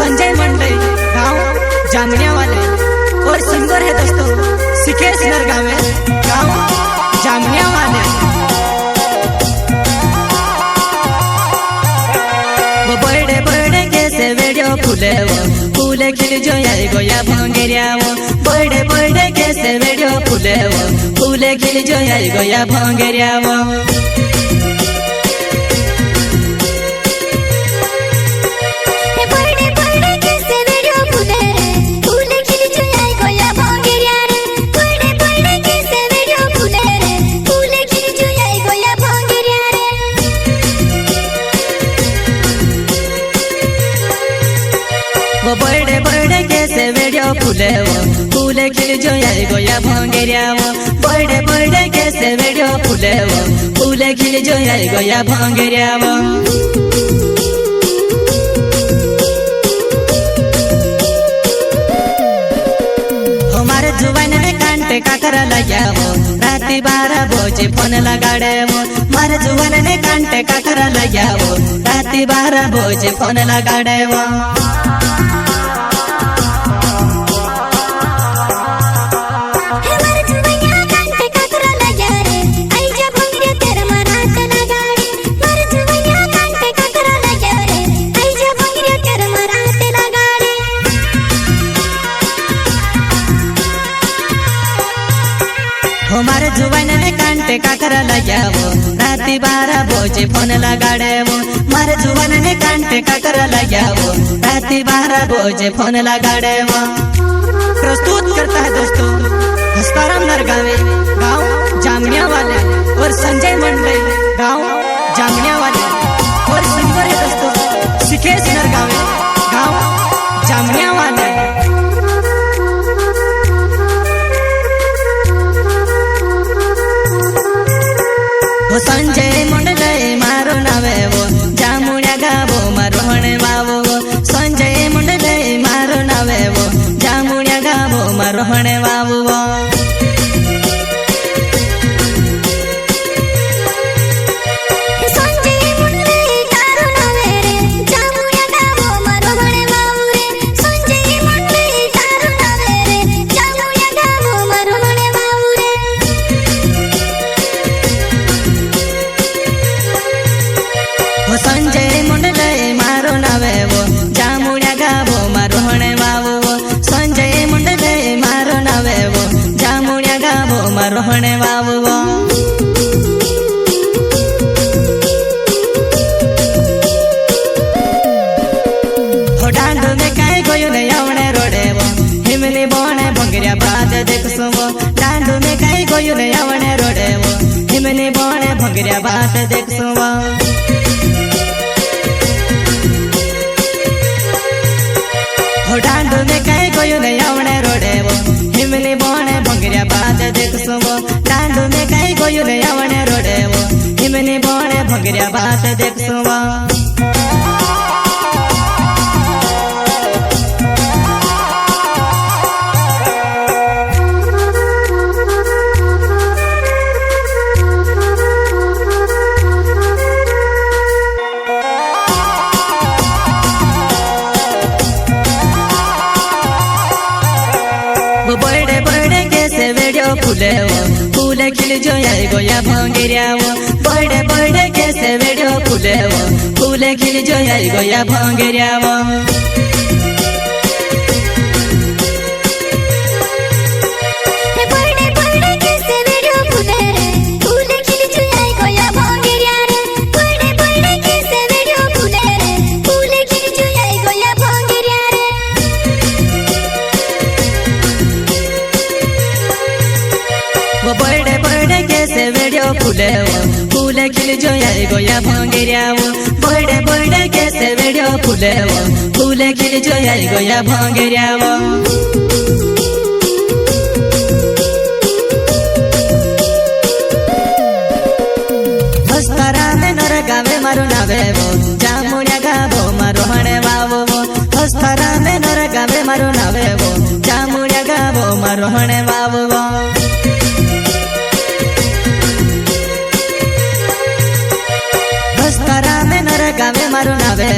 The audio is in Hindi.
संजय मंडई गांव जामनिया वाले और सिंगर है दोस्तों सिकेश नरगावे गांव जामनिया वाले। वो बड़े बड़े कैसे वीडियो फूले वो फूले खिल जो आई गोया भांगेरिया वो बड़े बड़े कैसे वीडियो फूले वो फूले खिल जो आई गोया भांगेरिया वो। वो बड़े बड़े कैसे वीडियो फूले वो फूले खिल जो आई गोया भांगेरिया वो बड़े बड़े कैसे वीडियो फूले वो फूले खिल जो आई गोया भांगेरिया वो। हमारे जुबान में कांटे काकरा लगा वो राती 12 बजे फोन लगाड़े वो हमारे जुबान में कांटे काकरा लगा वो राती 12 बजे फोन लगाड़े वो। हमारे जुबान में कांटे काकरा लगा वो राती 12 बजे फोन लगाड़े वो हमारे जुबान में कांटे काकरा लगा वो राती 12 बजे फोन लगाड़े वो। प्रस्तुत करता है दोस्तों हस्ताराम नरगावे गांव जामनिया वाले और संजय मंडई गांव जामनिया वाले और सिंगर है दोस्तों सिकेश नरगावे गांव जामनिया वाले। वो संजय मंडई मारो नावे वो जामुनिया गावो मारो हणे वावो वो संजय मंडई मारो नावे वो जामुनिया गावो मारो हणे वावो वो। संजय मंडई मारो नावे वो जामुनिया गावो मारो हणे वावो वो संजय मंडई मारो नावे वो जामुनिया गावो मारो हणे वावो वो। हो डांडू में काई गोयो ने आवणे रोडे वो हिमनी बोणे भंगरिया बात देखसो वो डांडू में काई गोयो ने आवणे रोडे वो हिमनी बोणे भंगरिया बात देखसो वो। हो डांडू में कहीं कोई नहीं आवणे रोडे वो हिमनी बोने भंगरिया बात देखसो वो डांडू में कहीं कोई नहीं आवणे रोडे वो हिमनी बोने भंगरिया बात देखसो वो। वो बड़े बड़े कैसे वीडियो फूले वो फूले खिल जो आई गोया भांगेरिया वो बड़े बड़े कैसे वीडियो फूले वो फूले खिल जो आई गोया भांगेरिया वो। वो बड़े बड़े कैसे वीडियो फूले वो फूले खिल जो आई गोया भांगेरिया वो बड़े बड़े कैसे वीडियो फूले वो फूले खिल जो आई गोया भांगेरिया वो। हस्तारा में नरगावे मारो नावे वो जामुनिया गावो मारो हणे वावो वो हस्तारा में नरगावे मारो नावे वो जामुनिया गावो मारो हणे वावो वो। हस्तारा में नरगावे मारो नावे